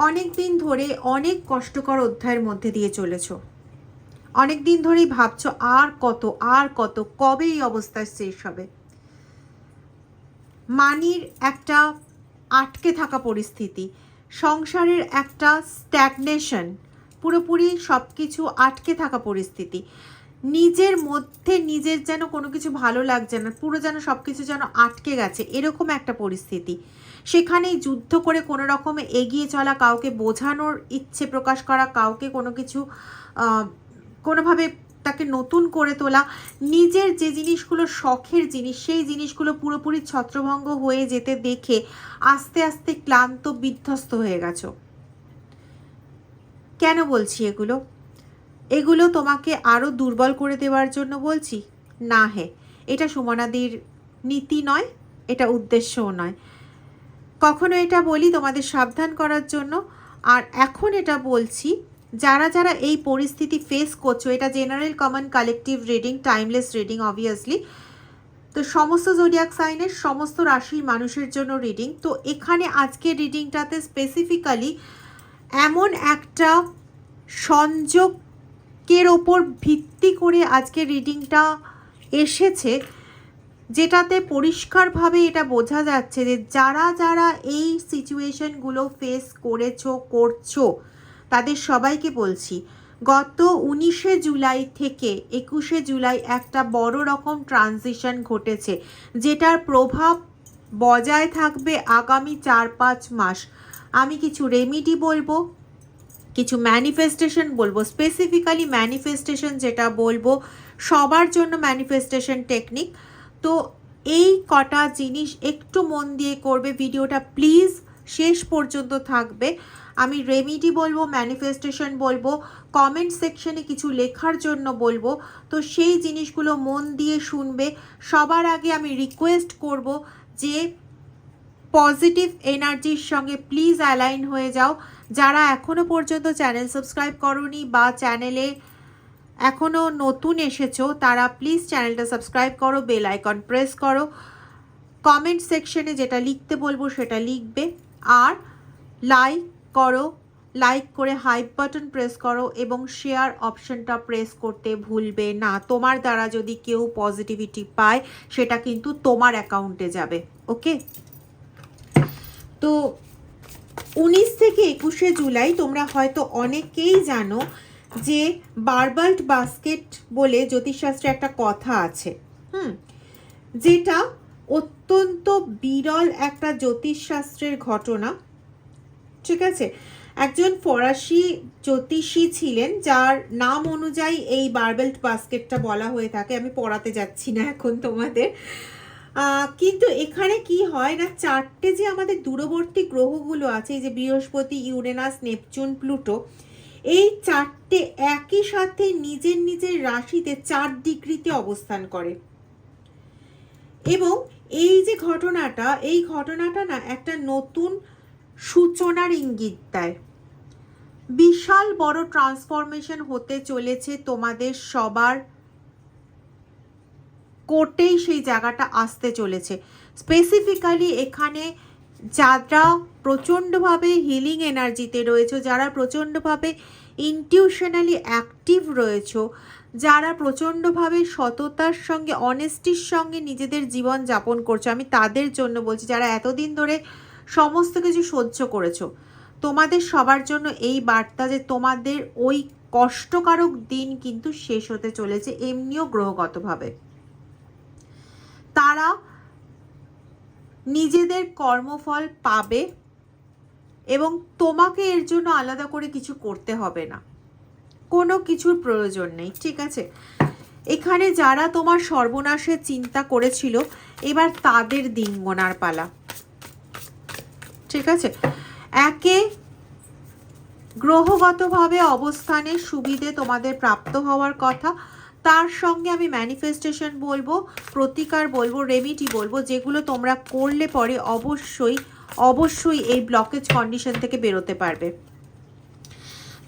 অনেক দিন ধরে অনেক কষ্টকর অধ্যায়ের মধ্যে দিয়ে চলেছো, অনেক দিন ধরেই ভাবছো আর কত কবে এই অবস্থা শেষ হবে। মানির একটা আটকে থাকা পরিস্থিতি, সংসারের একটা স্ট্যাগনেশন, পুরোপুরি সব কিছু আটকে থাকা পরিস্থিতি, নিজের মধ্যে নিজের যেন কোনো কিছু ভালো লাগছে না, পুরো যেন সব কিছু যেন আটকে গেছে, এরকম একটা পরিস্থিতি। সেখানেই যুদ্ধ করে কোনো রকমে এগিয়ে চলা, কাউকে বোঝানোর ইচ্ছে প্রকাশ করা, কাউকে কোনো কিছু কোনোভাবে তাকে নতুন করে তোলা, নিজের যে জিনিসগুলো শখের জিনিস সেই জিনিসগুলো পুরোপুরি ছত্রভঙ্গ হয়ে যেতে দেখে আস্তে আস্তে ক্লান্ত বিধ্বস্ত হয়ে গেছো। কেন বলছি এগুলো? এগুলো তোমাকে আরও দুর্বল করে দেওয়ার জন্য বলছি না? হ্যাঁ, এটা সুমনাদির নীতি নয়, এটা উদ্দেশ্যও নয়। কখনো এটা বলি তোমাদের সাবধান করার জন্য, আর এখন এটা বলছি যারা যারা এই পরিস্থিতি ফেস করছো। এটা general common collective reading, timeless reading obviously. তো সমস্ত জোডিয়াক সাইনের সমস্ত রাশির মানুষের জন্য রিডিং। তো এখানে আজকের রিডিংটাতে স্পেসিফিক্যালি এমন একটা সংযোগের ওপর ভিত্তি করে আজকের রিডিংটা এসেছে, যেটাতে পরিষ্কারভাবে এটা বোঝা যাচ্ছে যে যারা যারা এই সিচুয়েশনগুলো ফেস করছো তাদের সবাইকে বলছি, গত 19শে জুলাই থেকে 21শে জুলাই একটা বড় রকম ট্রানজিশন ঘটেছে, যেটার প্রভাব বজায় থাকবে আগামী 4-5 মাস। আমি কিছু রেমিডি বলবো, কিছু ম্যানিফেস্টেশন বলবো, স্পেসিফিক্যালি ম্যানিফেস্টেশন যেটা বলবো সবার জন্য ম্যানিফেস্টেশন টেকনিক। তো এই কটা জিনিস একটু মন দিয়ে করবে, ভিডিওটা প্লিজ শেষ পর্যন্ত থাকবে। আমি রেমিডি বলবো, ম্যানিফেস্টেশন বলবো, কমেন্ট সেকশনে কিছু লেখার জন্য বলবো, তো সেই জিনিসগুলো মন দিয়ে শুনবে। সবার আগে আমি রিকোয়েস্ট করব যে পজিটিভ এনার্জির সঙ্গে প্লিজ অ্যালাইন হয়ে যাও। যারা এখনও পর্যন্ত চ্যানেল সাবস্ক্রাইব করোনি বা চ্যানেলে এখনও নতুন এসেছো তারা প্লিজ চ্যানেলটা সাবস্ক্রাইব করো, বেল আইকন প্রেস করো, কমেন্ট সেকশনে যেটা লিখতে বলবো সেটা লিখবে, আর লাইক করো, লাইক করে হাইপ বাটন প্রেস করো এবং শেয়ার অপশনটা প্রেস করতে ভুলবে না। তোমার দ্বারা যদি কেউ পজিটিভিটি পায় সেটা কিন্তু তোমার অ্যাকাউন্টে যাবে। ওকে, তো 19 থেকে 21শে জুলাই তোমরা হয়তো অনেকেই জানো যে বারবাল্ট বাস্কেট বলে জ্যোতিষশাস্ত্রে একটা কথা আছে, যেটা অত্যন্ত বিরল একটা জ্যোতিষশাস্ত্রের ঘটনা। ঠিক আছে, একজন ফরাসি জ্যোতিষী ছিলেন যার নাম অনুযায়ী এই বারবেল্ট বাস্কেটটা বলা হয়ে থাকে। আমি পড়াতে যাচ্ছি না এখন তোমাদের, কিন্তু এখানে কি হয় না, চারটে যে আমাদের দূরবর্তী গ্রহগুলো আছে, এই যে বৃহস্পতি, ইউরেনাস, নেপচুন, প্লুটো, এই চারটে একই সাথে নিজের নিজের রাশিতে 4 ডিগ্রিতে অবস্থান করে। এবং এই যে ঘটনাটা, এই ঘটনাটা না একটা নতুন সূচনার ইঙ্গিত দেয়। বিশাল বড় ট্রান্সফরমেশন হতে চলেছে তোমাদের সবার কোর্টেই, সেই জায়গাটা আসতে চলেছে। স্পেসিফিক্যালি এখানে যারা প্রচণ্ডভাবে হিলিং এনার্জিতে রয়েছে, যারা প্রচণ্ডভাবে ইনটিউশনালি অ্যাক্টিভ রয়েছে, যারা প্রচণ্ডভাবে সততার সঙ্গে, অনেস্টির সঙ্গে নিজেদের জীবন যাপন করছো, আমি তাদের জন্য বলছি। যারা এতদিন ধরে সমস্ত কিছু সহ্য করেছো, তোমাদের সবার জন্য এই বার্তা যে তোমাদের ওই কষ্টকারক দিন কিন্তু শেষ হতে চলেছে, এমনিও গ্রহগতভাবে। তারা নিজেদের কর্মফল পাবে এবং তোমাকে এর জন্য আলাদা করে কিছু করতে হবে না, কোনো কিছুর প্রয়োজন নেই। ঠিক আছে, এখানে যারা তোমার সর্বনাশের চিন্তা করেছিল এবার তাদের দিন গোনার পালা। ঠিক আছে, একে গ্রহগতভাবে অবস্থানের সুবিধে তোমাদের প্রাপ্ত হওয়ার কথা, তার সঙ্গে আমি ম্যানিফেস্টেশন বলবো, প্রতিকার বলবো, রেমিডি বলবো, যেগুলো তোমরা করলে পরে অবশ্যই এই ব্লকেজ কন্ডিশন থেকে বেরোতে পারবে।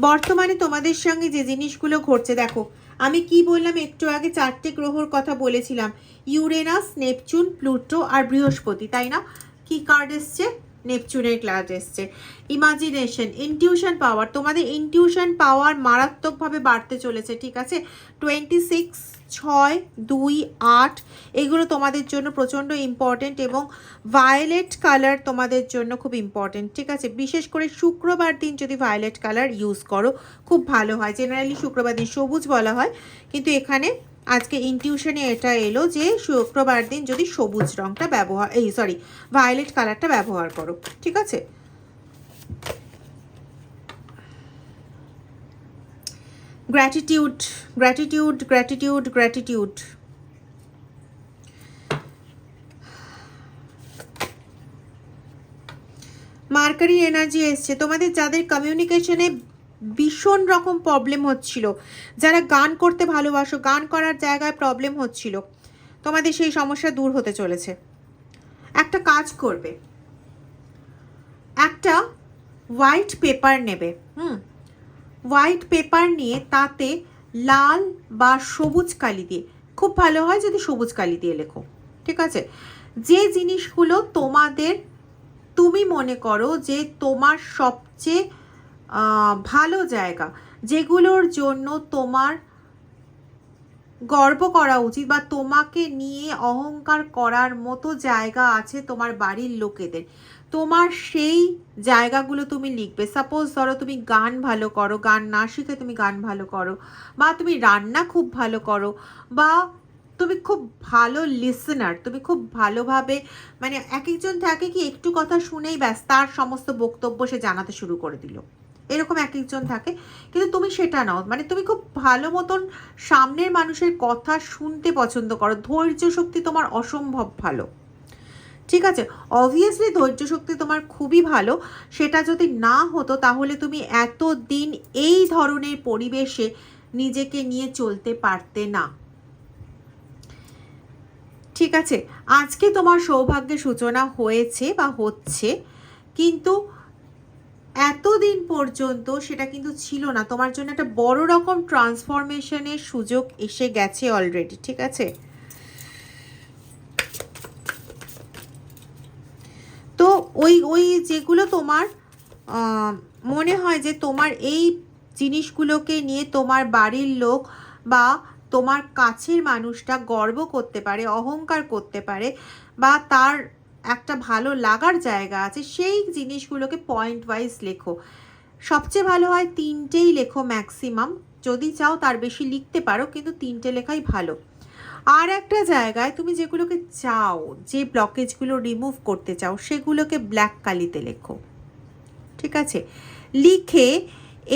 বর্তমানে তোমাদের সঙ্গে যে জিনিসগুলো ঘটছে, দেখো আমি কি বললাম একটু আগে, 4টে গ্রহর কথা বলেছিলাম, ইউরেনাস, নেপচুন, প্লুটো আর বৃহস্পতি, তাই না? কি কার্ড এসছে? নেপচুনের ক্লাস এসছে। ইমাজিনেশন, ইনটিউশন পাওয়ার, তোমাদের ইনটিউশন পাওয়ার মারাত্মকভাবে বাড়তে চলেছে, ঠিক আছে। 26, 6, 2, 8 এগুলো তোমাদের জন্য প্রচণ্ড ইম্পর্টেন্ট, এবং ভায়োলেট কালার তোমাদের জন্য খুব ইম্পর্টেন্ট, ঠিক আছে। বিশেষ করে শুক্রবার দিন যদি ভায়োলেট কালার ইউজ করো খুব ভালো হয়। জেনারেলি শুক্রবার দিন সবুজ বলা হয়, কিন্তু এখানে আজকে ইনটিউশনে এটা এলো যে শুক্রবার দিন যদি সবুজ রঙটা ব্যবহার ভায়োলেট কালারটা ব্যবহার করো, ঠিক আছে। Gratitude, gratitude, gratitude, gratitude. Mercury energy এসছে। তোমাদের যাদের কমিউনিকেশনে ভীষণ রকম প্রবলেম হচ্ছিল, যারা গান করতে ভালোবাসো, গান করার জায়গায় প্রবলেম হচ্ছিল, তোমাদের সেই সমস্যা দূর হতে চলেছে। একটা কাজ করবে, একটা হোয়াইট পেপার নেবে, হোয়াইট পেপার নিয়ে তাতে লাল বা সবুজ কালি দিয়ে, খুব ভালো হয় যদি সবুজ কালি দিয়ে লেখো, ঠিক আছে। যে জিনিসগুলো তুমি মনে করো যে তোমার সবচেয়ে ভালো জায়গা, যেগুলোর জন্য তোমার গর্ব করা উচিত বা তোমাকে নিয়ে অহংকার করার মতো জায়গা আছে তোমার বাড়ির লোকেদের, তোমার সেই জায়গাগুলো তুমি লিখবে। সাপোজ ধরো তুমি গান ভালো করো, গান না শিখে তুমি গান ভালো করো, বা তুমি রান্না খুব ভালো করো, বা তুমি খুব ভালো লিসনার, তুমি খুব ভালোভাবে, মানে এক একজন থাকে কি একটু কথা শুনেই ব্যাস তার সমস্ত বক্তব্য সে জানাতে শুরু করে দিল, এরকম এক একজন থাকে, কিন্তু তুমি সেটা নাও, মানে তুমি খুব ভালো মতন সামনের মানুষের কথা শুনতে পছন্দ করো, ধৈর্য শক্তি তোমার অসম্ভব ভালো, ঠিক আছে। অবভিয়াসলি ধৈর্য শক্তি তোমার খুবই ভালো, সেটা যদি না হতো তাহলে তুমি এতদিন এই ধরনের পরিবেশে নিজেকে নিয়ে চলতে পারতে না, ঠিক আছে। আজকে তোমার সৌভাগ্যের সূচনা হয়েছে বা হচ্ছে, কিন্তু এতদিন পর্যন্ত সেটা কিন্তু ছিল না, তোমার জন্য একটা বড় রকম ট্রান্সফরমেশনের সুযোগ এসে গেছে অলরেডি, ঠিক আছে। তো ওই যেগুলো তোমার মনে হয় যে তোমার এই জিনিসগুলোকে নিয়ে তোমার বাড়ির লোক বা তোমার কাছের মানুষটা গর্ব করতে পারে, অহংকার করতে পারে, বা তার একটা ভালো লাগার জায়গা আছে, সেই জিনিসগুলোকে পয়েন্ট ওয়াইজ লেখো। সবচেয়ে ভালো হয় 3টেই লেখো ম্যাক্সিমাম, যদি চাও তার বেশি লিখতে পারো, কিন্তু 3টে লেখাই ভালো। আর একটা জায়গায় তুমি যেগুলোকে চাও, যে ব্লকেজগুলো রিমুভ করতে চাও, সেগুলোকে ব্ল্যাক কালিতে লেখো, ঠিক আছে। লিখে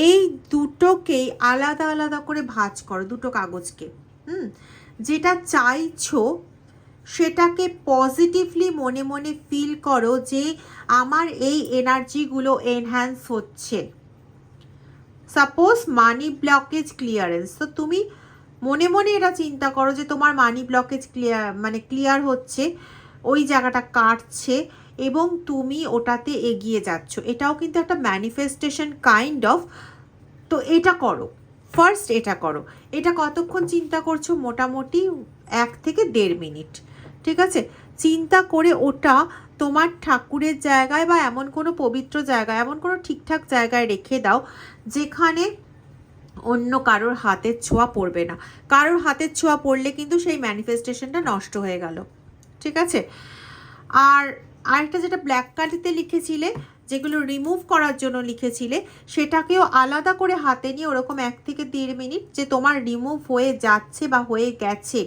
এই দুটোকেই আলাদা আলাদা করে ভাঁজ করো, দুটো কাগজকে, যেটা চাইছো সেটাকে পজিটিভলি মনে মনে ফিল করো যে আমার এই এনার্জিগুলো এনহ্যান্স হচ্ছে। সাপোজ মানি ব্লকেজ ক্লিয়ারেন্স, তো তুমি মনে মনে এটা চিন্তা করো যে তোমার মানি ব্লকেজ ক্লিয়ার হচ্ছে, ওই জায়গাটা কাটছে এবং তুমি ওটাতে এগিয়ে যাচ্ছ, এটাও কিন্তু একটা ম্যানিফেস্টেশন কাইন্ড অফ। তো এটা করো, ফার্স্ট এটা করো। এটা কতক্ষণ চিন্তা করছো? মোটামুটি 1 থেকে 1.5 মিনিট, ঠিক আছে। চিন্তা করে ওটা তোমার ঠাকুরের জায়গায় বা এমন কোনো পবিত্র জায়গায়, এমন কোনো ঠিকঠাক জায়গায় রেখে দাও যেখানে অন্য কারোর হাতের ছোঁয়া পড়বে না। কারোর হাতের ছোঁয়া পড়লে কিন্তু সেই ম্যানিফেস্টেশনটা নষ্ট হয়ে গেল, ঠিক আছে। আর আরেকটা যেটা ব্ল্যাক কালিতে লিখেছিলে, যেগুলো রিমুভ করার জন্য লিখেছিলে, সেটাকেও আলাদা করে হাতে নিয়ে ওরকম 1 থেকে 1.5 মিনিট যে তোমার রিমুভ হয়ে যাচ্ছে বা হয়ে গেছে,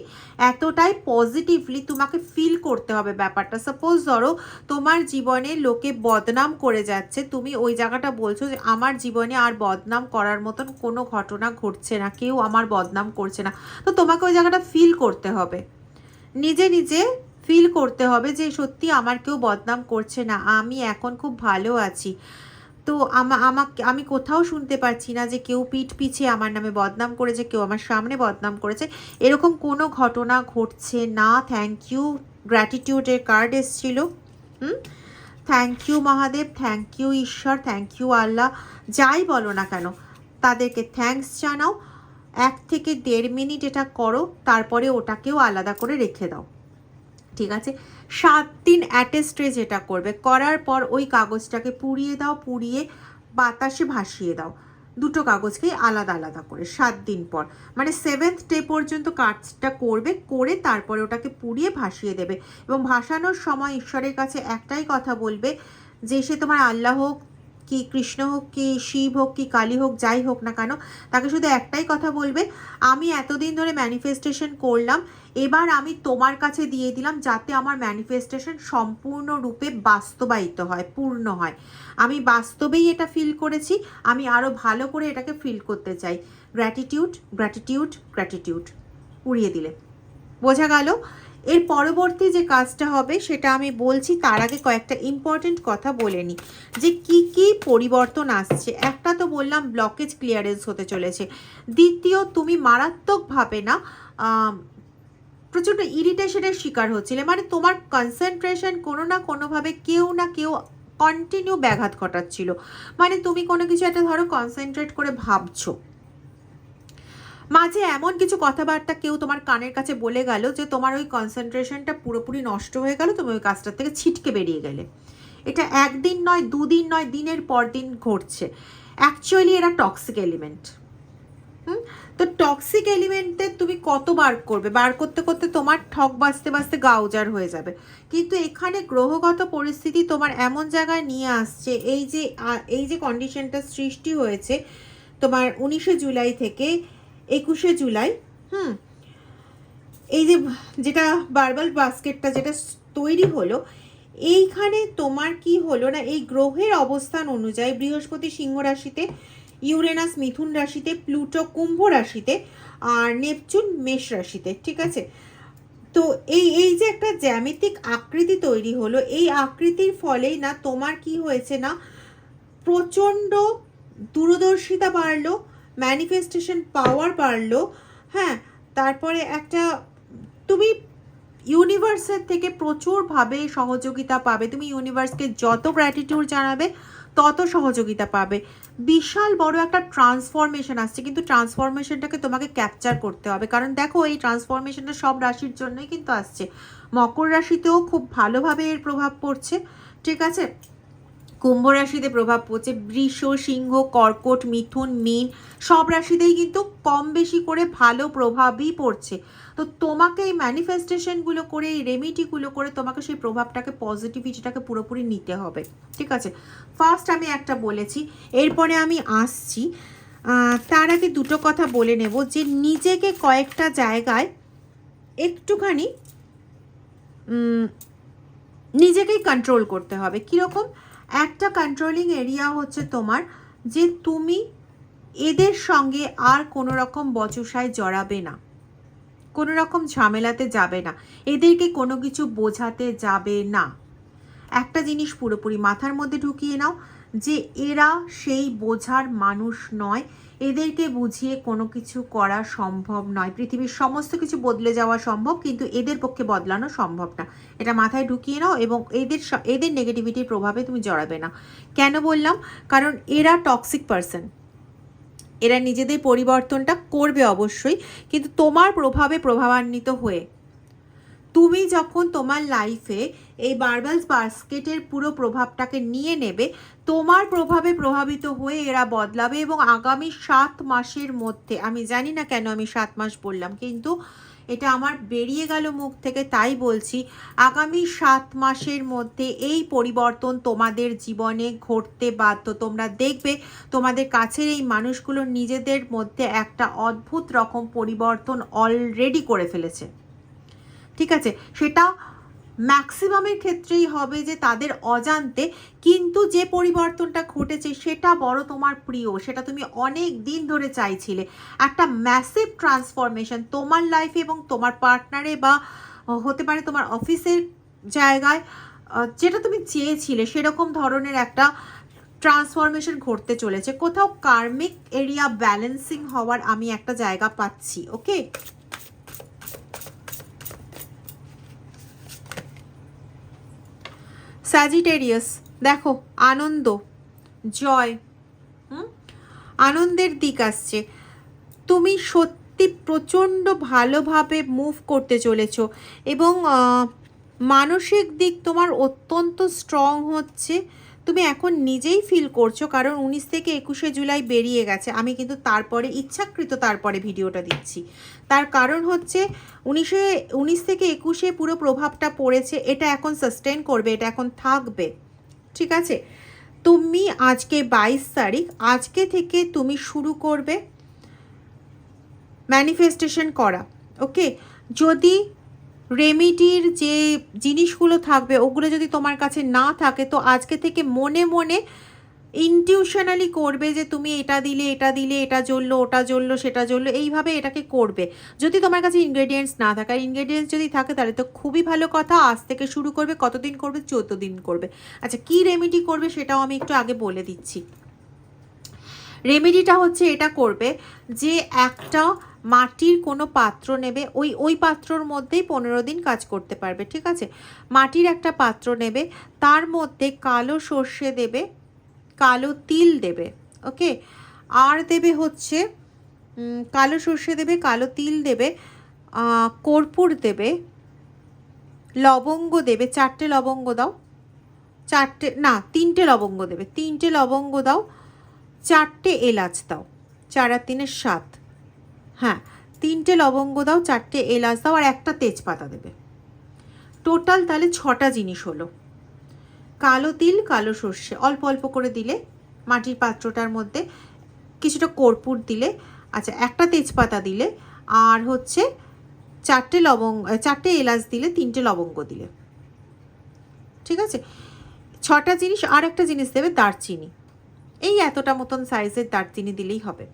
এতটাই পজিটিভলি তোমাকে ফিল করতে হবে ব্যাপারটা। সাপোজ ধরো তোমার জীবনে লোকে বদনাম করে যাচ্ছে, তুমি ওই জায়গাটা বলছো যে আমার জীবনে আর বদনাম করার মতন কোনো ঘটনা ঘটছে না, কেউ আমার বদনাম করছে না, তো তোমাকে ওই জায়গাটা ফিল করতে হবে, নিজে নিজে ফিল করতে হবে যে সত্যি আমার কেউ বদনাম করছে না, আমি এখন খুব ভালো আছি। তো আমি কোথাও শুনতে পাচ্ছি না যে কেউ পিঠ পিছিয়ে আমার নামে বদনাম করেছে, কেউ আমার সামনে বদনাম করেছে, এরকম কোনো ঘটনা ঘটছে না। থ্যাংক ইউ, গ্র্যাটিটিউডের কার্ড এসেছিল। Thank you Mahadev, thank you ঈশ্বর, থ্যাংক ইউ আল্লাহ, যাই বলো না কেন তাদেরকে থ্যাঙ্কস জানাও। 1 থেকে 1.5 মিনিট এটা করো, তারপরে ওটাকেও আলাদা করে রেখে দাও, ঠিক আছে, 7 দিন অ্যাটেস্টে যেটা করবে, করার পর ওই কাগজটাকে পুড়িয়ে দাও, পুড়িয়ে বাতাসে ভাসিয়ে দাও, দুটো কাগজকেই আলাদা আলাদা করে 7 দিন পর, মানে 7th ডে পর্যন্ত কাজটা করবে, করে তারপরে ওটাকে পুড়িয়ে ভাসিয়ে দেবে। এবং ভাসানোর সময় ঈশ্বরের কাছে একটাই কথা বলবে, যে সে তোমার আল্লাহ হোক কি কৃষ্ণ হোক কি শিব হোক কি কালী হোক, যাই হোক না কেন, তাকে শুধু একটাই কথা বলবে, আমি এতদিন ধরে ম্যানিফেস্টেশন করলাম, এবার আমি তোমার কাছে দিয়ে দিলাম, যাতে আমার ম্যানিফেস্টেশন সম্পূর্ণরূপে বাস্তবায়িত হয়, পূর্ণ হয়। আমি বাস্তবেই এটা ফিল করেছি, আমি আরও ভালো করে এটাকে ফিল করতে চাই। গ্র্যাটিটিউড গ্র্যাটিটিউড গ্র্যাটিটিউড, উড়িয়ে দিলে। বোঝা গেল? এর পরবর্তী যে কাজটা হবে সেটা আমি বলছি, তার আগে কয়েকটা ইম্পর্টেন্ট কথা বলে নিই, যে কি কি পরিবর্তন আসছে। একটা তো বললাম ব্লকেজ ক্লিয়ারেন্স হতে চলেছে। দ্বিতীয়, তুমি মারাত্মকভাবে না প্রচণ্ড ইরিটেশনের শিকার হচ্ছিলে, মানে তোমার কনসেন্ট্রেশন কোনো না কোনোভাবে কেউ না কেউ কন্টিনিউ ব্যাঘাত ঘটাচ্ছিল। মানে তুমি কোনো কিছু একটা ধরো কনসেন্ট্রেট করে ভাবছো, মাঝে এমন কিছু কথাবার্তা কেউ তোমার কানের কাছে বলে গেল যে তোমার ওই কনসেন্ট্রেশনটা পুরোপুরি নষ্ট হয়ে গেল, তুমি ওই কাজটার থেকে ছিটকে বেরিয়ে গেলে। এটা একদিন নয়, দুদিন নয়, দিনের পর দিন ঘটছে। অ্যাকচুয়ালি এরা টক্সিক এলিমেন্ট। তো টক্সিক এলিমেন্টে তুমি কত বার করবে, বার করতে করতে তোমার ঠক বাজতে বাজতে গা উজাড় হয়ে যাবে। কিন্তু এখানে গ্রহগত পরিস্থিতি তোমার এমন জায়গায় নিয়ে আসছে, এই যে কন্ডিশনটা সৃষ্টি হয়েছে তোমার 19শে জুলাই থেকে 21শে জুলাই, এই যে যেটা বার্বাল বাস্কেটটা যেটা তৈরি হলো, এইখানে তোমার কি হলো না, এই গ্রহের অবস্থান অনুযায়ী বৃহস্পতি সিংহ রাশিতে, ইউরেনাস মিথুন রাশিতে, প্লুটো কুম্ভ রাশিতে, আর নেপচুন মেষ রাশিতে, ঠিক আছে। তো এই যে একটা জ্যামিতিক আকৃতি তৈরি হলো, এই আকৃতির ফলেই না তোমার কি হয়েছে না, প্রচণ্ড দূরদর্শিতা বাড়লো, ম্যানিফেস্টেশন পাওয়ার বাড়লো, হ্যাঁ। তারপরে একটা তুমি ইউনিভার্সের থেকে প্রচুরভাবে সহযোগিতা পাবে, তুমি ইউনিভার্সকে যত গ্র্যাটিটিউড জানাবে তত সহযোগিতা পাবে। বিশাল বড় একটা ট্রান্সফরমেশন আসছে, কিন্তু ট্রান্সফরমেশনটাকে তোমাকে ক্যাপচার করতে হবে, কারণ দেখো এই ট্রান্সফরমেশনটা সব রাশির জন্যই কিন্তু আসছে। মকর রাশিতেও খুব ভালোভাবে এর প্রভাব পড়ছে, ঠিক আছে। কুম্ভ রাশিতে প্রভাব পড়ছে, বৃষ, সিংহ, কর্কট, মিথুন, মীন সব রাশিতেই কিন্তু কম বেশি করে ভালো প্রভাবই পড়ছে। তো তোমাকে এই ম্যানিফেস্টেশনগুলো করে, এই রেমিডিগুলো করে তোমাকে সেই প্রভাবটাকে, পজিটিভিটিটাকে পুরোপুরি নিতে হবে, ঠিক আছে। ফার্স্ট আমি একটা বলেছি, এরপরে আমি আসছি। তার আগে দুটো কথা বলে নেব, যে নিজেকে কয়েকটা জায়গায় একটুখানি নিজেকেই কন্ট্রোল করতে হবে। কীরকম? একটা কন্ট্রোলিং এরিয়া হচ্ছে তোমার, যে তুমি এদের সঙ্গে আর কোনো রকম বচসায় জড়াবে না, কোনো রকম ঝামেলাতে যাবে না, এদেরকে কোনো কিছু বোঝাতে যাবে না। একটা জিনিস পুরোপুরি মাথার মধ্যে ঢুকিয়ে নাও, যে এরা সেই বোঝার মানুষ নয়, এদেরকে বুঝিয়ে কোনো কিছু করা সম্ভব নয়। পৃথিবীর সমস্ত কিছু বদলে যাওয়া সম্ভব, কিন্তু এদের পক্ষে বদলানো সম্ভব না। এটা মাথায় ঢুকিয়ে নাও, এবং এদের নেগেটিভিটির প্রভাবে তুমি জড়াবে না। কেন বললাম? কারণ এরা টক্সিক পারসন, এরা নিজেদের পরিবর্তনটা করবে অবশ্যই, কিন্তু তোমার প্রভাবে প্রভাবান্বিত হয়ে তুমি যখন তোমার লাইফে এই বার্বালস বাস্কেটের পুরো প্রভাবটাকে নিয়ে নেবে, তোমার প্রভাবে প্রভাবিত হয়ে এরা বদলাবে। এবং আগামী 7 মাসের মধ্যে, আমি জানি না কেন আমি 7 মাস বললাম, কিন্তু এটা আমার বেরিয়ে গেল মুখ থেকে, তাই বলছি, আগামী 7 মাসের মধ্যে এই পরিবর্তন তোমাদের জীবনে ঘটতে বাধ্য। তোমরা দেখবে তোমাদের কাছের এই মানুষগুলো নিজেদের মধ্যে একটা অদ্ভুত রকম পরিবর্তন অলরেডি করে ফেলেছে, ঠিক আছে। সেটা ম্যাক্সিমামের ক্ষেত্রেই হবে যে তাদের অজান্তে, কিন্তু যে পরিবর্তনটা ঘটেছে সেটা বড় তোমার প্রিয়, সেটা তুমি অনেক দিন ধরে চাইছিলে। একটা ম্যাসিভ ট্রান্সফরমেশন তোমার লাইফে এবং তোমার পার্টনারে, বা হতে পারে তোমার অফিসের জায়গায়, যেটা তুমি চেয়েছিলে সেরকম ধরনের একটা ট্রান্সফরমেশন ঘটতে চলেছে। কোথাও কার্মিক এরিয়া ব্যালেন্সিং হওয়ার আমি একটা জায়গা পাচ্ছি, ওকে। স্যাজিটেরিয়াস, দেখো আনন্দ, জয়, আনন্দের দিক আসছে। তুমি সত্যি প্রচণ্ড ভালোভাবে মুভ করতে চলেছো, এবং মানসিক দিক তোমার অত্যন্ত স্ট্রং হচ্ছে, তুমি এখন নিজেই ফিল করছো, কারণ 19 থেকে 21শে জুলাই বেরিয়ে গেছে। আমি কিন্তু তারপরে ইচ্ছাকৃত তারপরে ভিডিওটা দিচ্ছি, তার কারণ হচ্ছে 19 থেকে 21শে পুরো প্রভাবটা পড়েছে, এটা এখন সাস্টেন করবে, এটা এখন থাকবে। ঠিক আছে, তুমি আজকে 22 তারিখ, আজকে থেকে তুমি শুরু করবে ম্যানিফেস্টেশন করা। ওকে, যদি রেমিডির যে জিনিসগুলো থাকবে ওগুলো যদি তোমার কাছে না থাকে, তো আজকে থেকে মনে মনে ইনটিউশনালি করবে যে তুমি এটা দিলে এটা দিলে, এটা জ্বললো ওটা জ্বললো সেটা জ্বললো, এইভাবে এটাকে করবে। যদি তোমার কাছে ইনগ্রেডিয়েন্টস না থাকে, আর ইনগ্রেডিয়েন্টস যদি থাকে তাহলে তো খুবই ভালো কথা। আজ থেকে শুরু করবে, কতদিন করবে? 14 দিন করবে। আচ্ছা, কি রেমিডি করবে সেটাও আমি একটু আগে বলে দিচ্ছি। রেমেডিটা হচ্ছে এটা করবে যে একটা মাটির কোনো পাত্র নেবে, ওই পাত্রর মধ্যেই 15 দিন কাজ করতে পারবে। ঠিক আছে, মাটির একটা পাত্র নেবে, তার মধ্যে কালো সর্ষে দেবে, কালো তিল দেবে। ওকে, আর দেবে হচ্ছে কালো সর্ষে দেবে, কালো তিল দেবে, কর্পূর দেবে, লবঙ্গ দেবে, 4টে লবঙ্গ দাও, 3টে লবঙ্গ দেবে, 3টে লবঙ্গ দাও, 4টে এলাচ দাও, 4 আর 3 7, হ্যাঁ 3টে লবঙ্গ দাও, 4টে এলাচ দাও, আর একটা তেজপাতা দেবে। টোটাল তাহলে 6টা জিনিস হলো। কালো তিল, কালো সর্ষে অল্প অল্প করে দিলে মাটির পাত্রটার মধ্যে, কিছুটা কর্পূর দিলে, আচ্ছা একটা তেজপাতা দিলে, আর হচ্ছে 4টে এলাচ দিলে, 3টে লবঙ্গ দিলে। ঠিক আছে, 6টা জিনিস। আর একটা জিনিস দেবে দারচিনি, এই এতটা মতন সাইজের দারচিনি দিলেই হবে।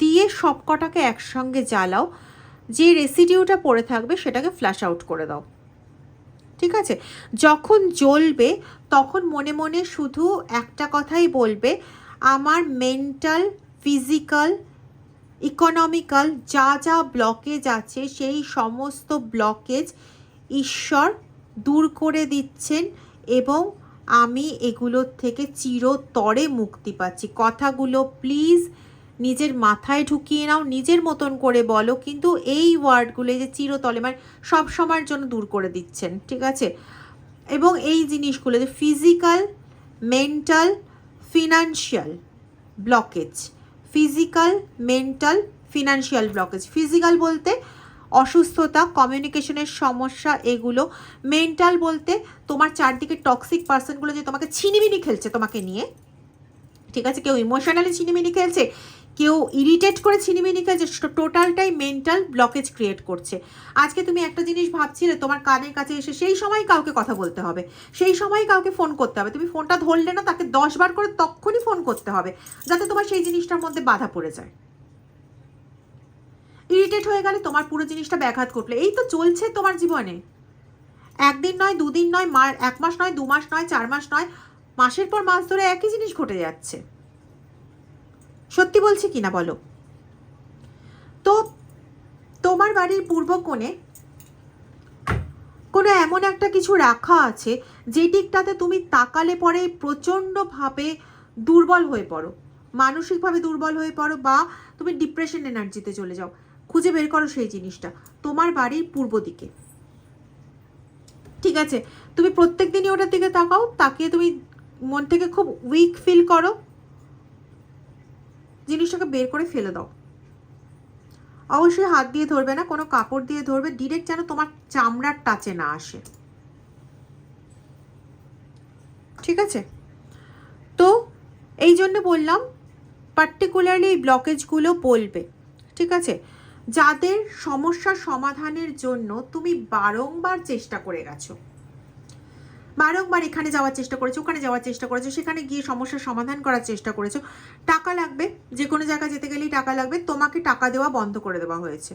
দিয়ে সব কটাকে একসঙ্গে জ্বালাও, যে রেসিডিউটা পড়ে থাকবে সেটাকে ফ্ল্যাশ আউট করে দাও। ঠিক আছে, যখন জ্বলবে তখন মনে মনে শুধু একটা কথাই বলবে, আমার মেন্টাল, ফিজিক্যাল, ইকোনমিক্যাল যা যা ব্লকেজ আছে সেই সমস্ত ব্লকেজ ঈশ্বর দূর করে দিচ্ছেন, এবং আমি এগুলোর থেকে চিরতরে মুক্তি পাচ্ছি। কথাগুলো প্লিজ নিজের মাথায় ঢুকিয়ে নাও, নিজের মতন করে বলো, কিন্তু এই ওয়ার্ডগুলো যে চিরতরে মানে সব সময়ের জন্য দূর করে দিচ্ছেন। ঠিক আছে, এবং এই জিনিসগুলো যে physical, mental, financial blockage, physical, mental, financial blockage. Physical বলতে অসুস্থতা, কমিউনিকেশনের সমস্যা, এগুলো। মেন্টাল বলতে তোমার চারদিকে টক্সিক পার্সনগুলো যে তোমাকে ছিনিমিনি খেলছে তোমাকে নিয়ে। ঠিক আছে, কেউ ইমোশনালি ছিনিমিনি খেলছে, কেউ ইরিটেট করে ছিনিমিনি খেলছে, টোটালটাই মেন্টাল ব্লকেজ ক্রিয়েট করছে। আজকে তুমি একটা জিনিস ভাবছিলে, তোমার কানের কাছে এসে সেই সময় কাউকে কথা বলতে হবে, সেই সময় কাউকে ফোন করতে হবে, তুমি ফোনটা ধরলে না, তাকে 10 বার করে তখনই ফোন করতে হবে, যাতে তোমার সেই জিনিসটার মধ্যে বাধা পড়ে যায়। ইরিটেট হয়ে গেলে তোমার পুরো জিনিসটা ব্যাঘাত ঘটলে। এই তো চলছে তোমার জীবনে, একদিন নয়, দুদিন নয়, 1 মাস নয়, 2 মাস নয়, 4 মাস নয়, মাসের পর মাস ধরে একই জিনিস ঘটে যাচ্ছে। সত্যি বলছি কিনা বলো? তো তোমার বাড়ির পূর্ব কোণে কোনো এমন একটা কিছু রাখা আছে যে দিকটাতে তুমি তাকালে পরে প্রচণ্ডভাবে দুর্বল হয়ে পড়ো, মানসিকভাবে দুর্বল হয়ে পড়ো, বা তুমি ডিপ্রেশন এনার্জিতে চলে যাও। খুঁজে বের করো সেই জিনিসটা তোমার বাড়ির পূর্ব দিকে। ঠিক আছে, তুমি প্রত্যেক দিনই ওটার দিকে তাকাও, তাকিয়ে তুমি মন থেকে খুব উইক ফিল করো, জিনিসটাকে বের করে ফেলে দাও। অবশ্যই হাত দিয়ে ধরবে না, কোনো কাপড় দিয়ে ধরবে, ডিরেক্ট যেন তোমার চামড়ার টাচে না আসে। ঠিক আছে, তো এই জন্য বললাম পার্টিকুলারলি এই ব্লকেজগুলো বলবে। ঠিক আছে, যাদের সমস্যার সমাধানের জন্য তুমি বারংবার চেষ্টা করে গেছো, বারংবার এখানে যাওয়ার চেষ্টা করেছো, ওখানে যাওয়ার চেষ্টা করেছো, সেখানে গিয়ে সমস্যার সমাধান করার চেষ্টা করেছো, টাকা লাগবে, যে কোনো জায়গায় যেতে গেলেই টাকা লাগবে, তোমাকে টাকা দেওয়া বন্ধ করে দেওয়া হয়েছে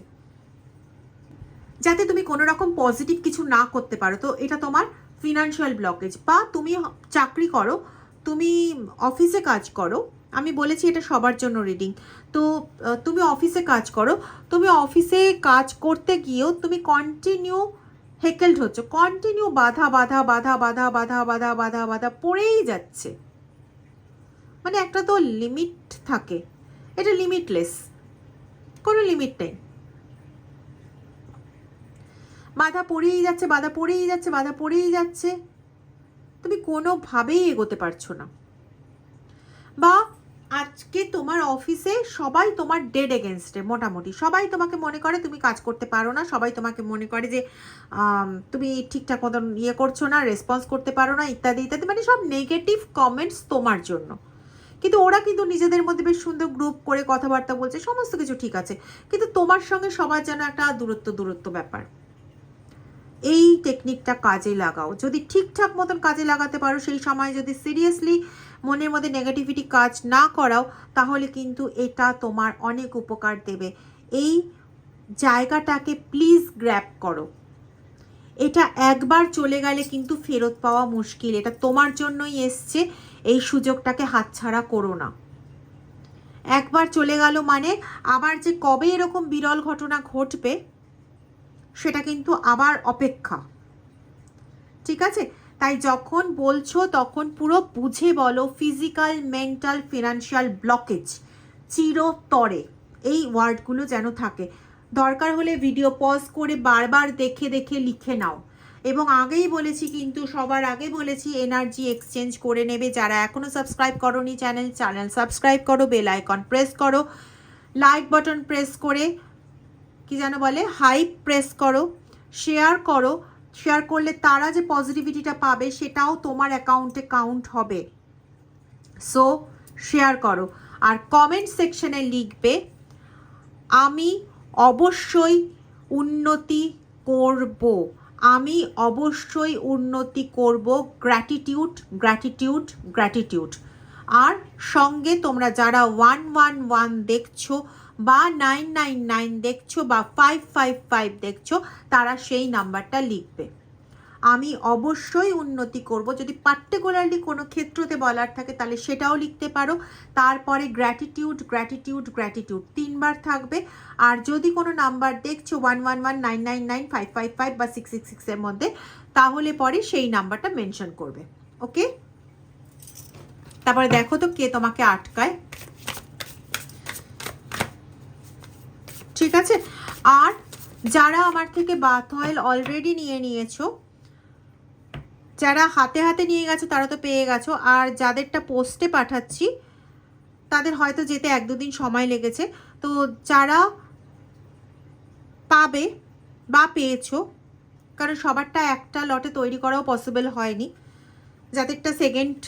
যাতে তুমি কোনো রকম পজিটিভ কিছু না করতে পারো। তো এটা তোমার ফিনান্সিয়াল ব্লকেজ। বা তুমি চাকরি করো, তুমি অফিসে কাজ করো, আমি বলেছি এটা সবার জন্য রিডিং। তো তুমি অফিসে কাজ করো, তুমি অফিসে কাজ করতে গিয়েও তুমি কন্টিনিউ হেকেলড হচ্ছে, কন্টিনিউ বাধা বাধা বাধা বাধা বাধা বাধা বাধা বাধা পড়েই যাচ্ছে। মানে একটা তো লিমিট থাকে, এটা লিমিটলেস, কোনো লিমিট নেই। বাধা পড়েই যাচ্ছে, বাধা পড়েই যাচ্ছে, বাধা পড়েই যাচ্ছে, তুমি কোনোভাবেই এগোতে পারছো না। বা আজকে তোমার অফিসে সবাই তোমার ডেড এগেনস্টে, মোটামুটি সবাই তোমাকে মনে করে তুমি কাজ করতে পারো না, সবাই তোমাকে মনে করে যে তুমি ঠিকঠাক মতন ইয়ে করছো না, রেসপন্স করতে পারো না, ইত্যাদি ইত্যাদি, মানে সব নেগেটিভ কমেন্টস তোমার জন্য। কিন্তু ওরা কিন্তু নিজেদের মধ্যে বেশ সুন্দর গ্রুপ করে কথাবার্তা বলছে, সমস্ত কিছু ঠিক আছে, কিন্তু তোমার সঙ্গে সবার যেন একটা দূরত্ব ব্যাপার। এই টেকনিকটা কাজে লাগাও, যদি ঠিকঠাক মতন কাজে লাগাতে পারো, সেই সময় যদি সিরিয়াসলি মনের মধ্যে নেগেটিভিটি কাজ না করাও, তাহলে কিন্তু এটা তোমার অনেক উপকার দেবে। এই জায়গাটাকে প্লিজ গ্র্যাব করো। এটা একবার চলে গেলে কিন্তু ফেরত পাওয়া মুশকিল, এটা তোমার জন্যই এসছে, এই সুযোগটাকে হাতছাড়া করো না। একবার চলে গেল মানে আবার যে কবে এরকম বিরল ঘটনা ঘটবে সেটা কিন্তু আবার অপেক্ষা, ঠিক আছে? তাই যখন বলছো তখন পুরো বুঝে বলো, ফিজিক্যাল, মেন্টাল, ফিনান্সিয়াল ব্লকেজ চিরতরে, এই ওয়ার্ডগুলো যেন থাকে। দরকার হলে ভিডিও পজ করে বারবার দেখে দেখে লিখে নাও। এবং আগেই বলেছি, কিন্তু সবার আগে বলেছি, এনার্জি এক্সচেঞ্জ করে নেবে। যারা এখনও সাবস্ক্রাইব করোনি চ্যানেল সাবস্ক্রাইব করো, বেল আইকন প্রেস করো, লাইক বাটন প্রেস করে কি যেন বলে হাইপ প্রেস করো, শেয়ার করো। শেয়ার করলে তারা যে পজিটিভিটিটা পাবে সেটাও তোমার অ্যাকাউন্টে কাউন্ট হবে। সো শেয়ার করো, আর কমেন্ট সেকশনে লিখবে আমি অবশ্যই উন্নতি করব, আমি অবশ্যই উন্নতি করব, গ্র্যাটিটিউড গ্র্যাটিটিউড গ্র্যাটিটিউড। আর সঙ্গে তোমরা যারা 111 দেখছো বা 999 দেখছো বা 555 দেখছো, তারা সেই নাম্বারটা লিখবে। আমি অবশ্যই উন্নতি করব, যদি পার্টিকুলারলি কোনো ক্ষেত্রতে বলার থাকে তাহলে সেটাও লিখতে পারো। তারপরে গ্র্যাটিটিউড গ্র্যাটিটিউড গ্র্যাটিটিউড 3 বার থাকবে। আর যদি কোনো নাম্বার দেখছো 111, 999, 555 বা 666 এর মধ্যে, তাহলে পরে সেই নাম্বারটা মেনশন করবে। ওকে, তারপরে দেখো তো কে তোমাকে আটকায়। ঠিক আছে? আর যারা আমার থেকে বাথ অয়েল অলরেডি নিয়ে নিয়েছো, যারা হাতে হাতে নিয়ে গেছো তারা তো পেয়ে গেছো, আর যাদেরটা পোস্টে পাঠাচ্ছি তাদের হয়তো যেতে 1-2 দিন সময় লেগেছে। তো যারা পাবে বা পেয়েছো, কারণ সবারটা একটা লটে তৈরি করাও পসিবল হয়নি, যাদেরটা সেকেন্ড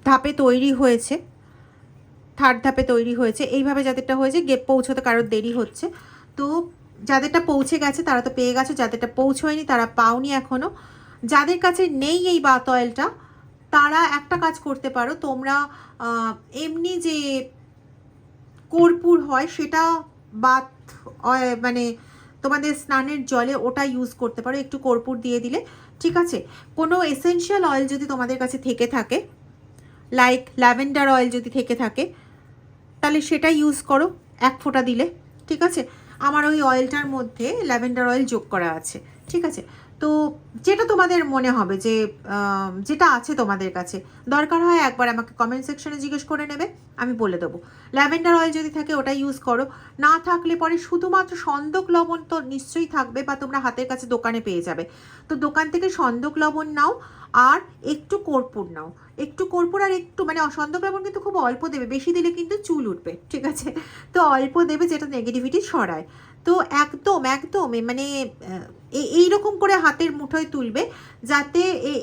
ধাপে তৈরি হয়েছে, থার্ড ধাপে তৈরি হয়েছে, এইভাবে যাদেরটা হয়েছে গেপ পৌঁছতে কারোর দেরি হচ্ছে। তো যাদেরটা পৌঁছে গেছে তারা তো পেয়ে গেছো, যাদেরটা পৌঁছয়নি তারা পাওনি এখনও। যাদের কাছে নেই এই বাথ অয়েলটা, তারা একটা কাজ করতে পারো, তোমরা এমনি যে কর্পূর হয় সেটা বাথ মানে তোমাদের স্নানের জলে ওটা ইউজ করতে পারো, একটু কর্পূর দিয়ে দিলে, ঠিক আছে? কোনো এসেনশিয়াল অয়েল যদি তোমাদের কাছে থেকে থাকে, লাইক ল্যাভেন্ডার অয়েল যদি থেকে থাকে, তাহলে সেটা ইউজ করো 1 ফোঁটা দিলে, ঠিক আছে? আমার ওই অয়েলটার মধ্যে ল্যাভেন্ডার অয়েল যোগ করা আছে, ঠিক আছে? তো যেটা তোমাদের মনে হবে যে যেটা আছে তোমাদের কাছে, দরকার হয় একবার আমাকে কমেন্ট সেকশনে জিজ্ঞেস করে নেবে, আমি বলে দেবো। ল্যাভেন্ডার অয়েল যদি থাকে ওটা ইউজ করো, না থাকলে পরে শুধুমাত্র সন্দক লবণ তো নিশ্চয়ই থাকবে, বা তোমরা হাতের কাছে দোকানে পেয়ে যাবে। তো দোকান থেকে সন্দক লবণ নাও, আর একটু কর্পূর নাও, একটু কর্পূর আর একটু মানে সন্দক লবণ কিন্তু খুব অল্প দেবে, বেশি দিলে কিন্তু চুল উঠবে, ঠিক আছে? তো অল্প দেবে, যেটা নেগেটিভিটি সরায়। তো একদম একদম মানে এইরকম করে হাতের মুঠোয় তুলবে, যাতে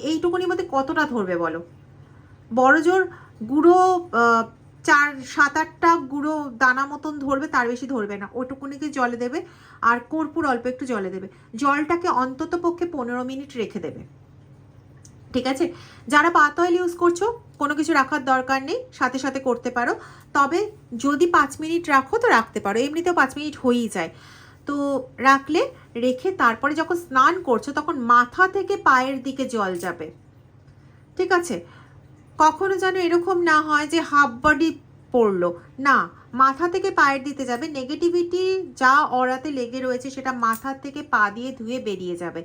এইটুকুনির মধ্যে কতটা ধরবে বলো? বড় জোর গুঁড়ো 4-7-8টা গুঁড়ো দানা মতন ধরবে, তার বেশি ধরবে না। ওটুকুনিকে জলে দেবে, আর কর্পূর অল্প একটু জলে দেবে। জলটাকে অন্তত পক্ষে 15 মিনিট রেখে দেবে, ঠিক আছে? যারা বাথ অয়েল ইউজ করছো, কোনো কিছু রাখার দরকার নেই, সাথে সাথে করতে পারো। তবে যদি 5 মিনিট রাখো তো রাখতে পারো, এমনিতেও 5 মিনিট হয়েই যায়। তো রাখলে, রেখে তারপরে যখন স্নান করছো তখন মাথা থেকে পায়ের দিকে জল যাবে, ঠিক আছে? কখনো যেন এরকম না হয় যে হাফ বডি পড়লো, না, মাথা থেকে পায়ের দিতে যাবে। নেগেটিভিটি যা অরাতে লেগে রয়েছে সেটা মাথা থেকে পা দিয়ে ধুয়ে বেরিয়ে যাবে।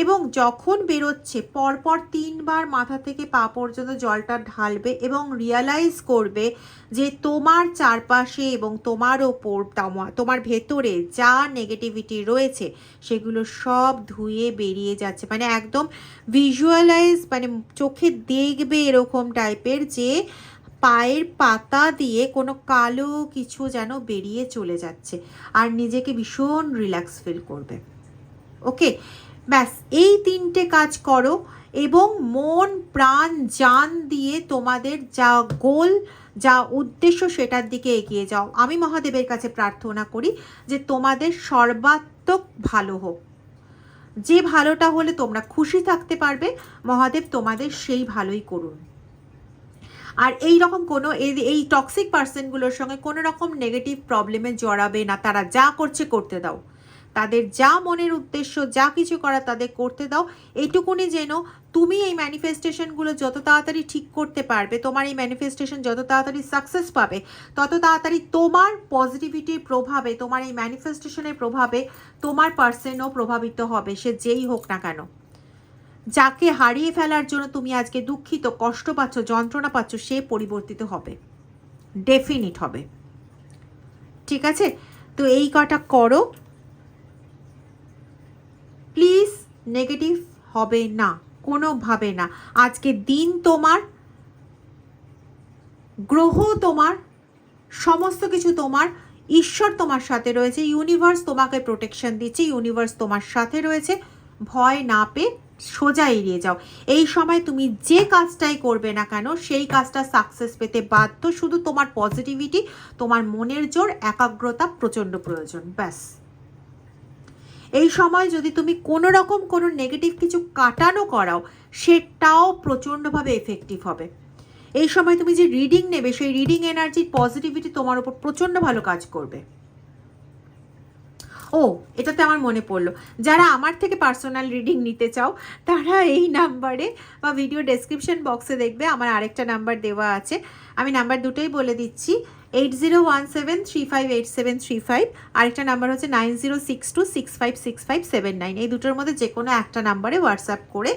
এবং যখন বেরোচ্ছে পরপর 3বার মাথা থেকে পা পর্যন্ত জলটা ঢালবে এবং রিয়ালাইজ করবে যে তোমার চারপাশে এবং তোমার ওপর তোমার ভেতরে যা নেগেটিভিটি রয়েছে সেগুলো সব ধুয়ে বেরিয়ে যাচ্ছে। মানে একদম ভিজুয়ালাইজ, মানে চোখে দেখবে এরকম টাইপের যে পায়ের পাতা দিয়ে কোনো কালো কিছু যেন বেরিয়ে চলে যাচ্ছে, আর নিজেকে ভীষণ রিল্যাক্স ফিল করবে। ওকে, ব্যাস এই 3টে কাজ করো এবং মন প্রাণ জান দিয়ে তোমাদের যা গোল, যা উদ্দেশ্য সেটার দিকে এগিয়ে যাও। আমি মহাদেবের কাছে প্রার্থনা করি যে তোমাদের সর্বাত্মক ভালো হোক। যে ভালোটা হলে তোমরা খুশি থাকতে পারবে, মহাদেব তোমাদের সেই ভালোই করুন। আর এই রকম কোনো এই টক্সিক পার্সনগুলোর সঙ্গে কোনো রকম নেগেটিভ প্রবলেমে জড়াবে না। তারা যা করছে করতে দাও, তাদের যা মনের উদ্দেশ্য যা কিছু করা তাদের করতে দাও। এইটুকুনি যেন তুমি এই ম্যানিফেস্টেশনগুলো যত তাড়াতাড়ি ঠিক করতে পারবে, তোমার এই ম্যানিফেস্টেশন যত তাড়াতাড়ি সাকসেস পাবে, তত তাড়াতাড়ি তোমার পজিটিভিটির প্রভাবে, তোমার এই ম্যানিফেস্টেশনের প্রভাবে তোমার পার্সনও প্রভাবিত হবে, সে যেই হোক না কেন। যাকে হারিয়ে ফেলার জন্য তুমি আজকে দুঃখিত, কষ্ট পাচ্ছ, যন্ত্রণা পাচ্ছ, সে পরিবর্তিত হবে, ডেফিনিট হবে। ঠিক আছে, তো এই কটা করো প্লিজ। নেগেটিভ হবে না কোনোভাবে না। আজকে দিন তোমার, গ্রহ তোমার, সমস্ত কিছু তোমার, ঈশ্বর তোমার সাথে রয়েছে, ইউনিভার্স তোমাকে প্রোটেকশন দিচ্ছে, ইউনিভার্স তোমার সাথে রয়েছে। ভয় না পেয়ে সোজা এড়িয়ে যাও। এই সময় তুমি যে কাজটাই করবে না কেন সেই কাজটা সাকসেস পেতে বাধ্য। শুধু তোমার পজিটিভিটি, তোমার মনের জোর, একাগ্রতা প্রচণ্ড প্রয়োজন, ব্যাস। এই সময় যদি তুমি কোনো রকম কোনো নেগেটিভ কিছু কাটানো করাও, সেটাও প্রচণ্ডভাবে এফেক্টিভ হবে। এই সময় তুমি যে রিডিং নেবে, সেই রিডিং এনার্জির পজিটিভিটি তোমার উপর প্রচণ্ড ভালো কাজ করবে। ও, এটাতে আমার মনে পড়লো, যারা আমার থেকে পার্সোনাল রিডিং নিতে চাও তারা এই নাম্বারে বা ভিডিও ডেসক্রিপশন বক্সে দেখবে আমার আরেকটা নাম্বার দেওয়া আছে। আমি নাম্বার দুটোই বলে দিচ্ছি, 8017358735, আরেকটা নাম্বার হচ্ছে 9062656579। এই দুটোর মধ্যে যে কোনো একটা নাম্বারে হোয়াটসঅ্যাপ করে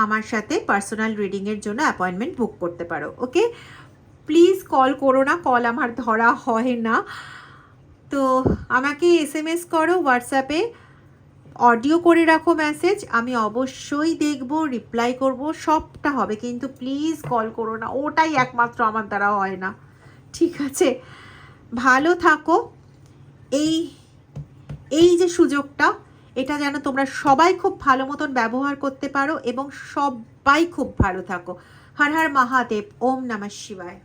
আমার সাথে পার্সোনাল রিডিংয়ের জন্য অ্যাপয়েন্টমেন্ট বুক করতে পারো। ওকে, প্লিজ কল করো না, কল আমার ধরা হয় না। তো আমাকে SMS করো, হোয়াটসঅ্যাপে অডিও করে রাখো মেসেজ, আমি অবশ্যই দেখব, রিপ্লাই করব, সবটা হবে, কিন্তু প্লিজ কল করো না, ওটাই একমাত্র আমার দ্বারা হয় না। ঠিক আছে, ভালো থাকো। এই যে সুযোগটা, এটা যেন তোমরা সবাই খুব ভালো মতন ব্যবহার করতে পারো এবং সবাই খুব ভালো থাকো। হর হর মহাদেব, ওম নমঃ শিবায়।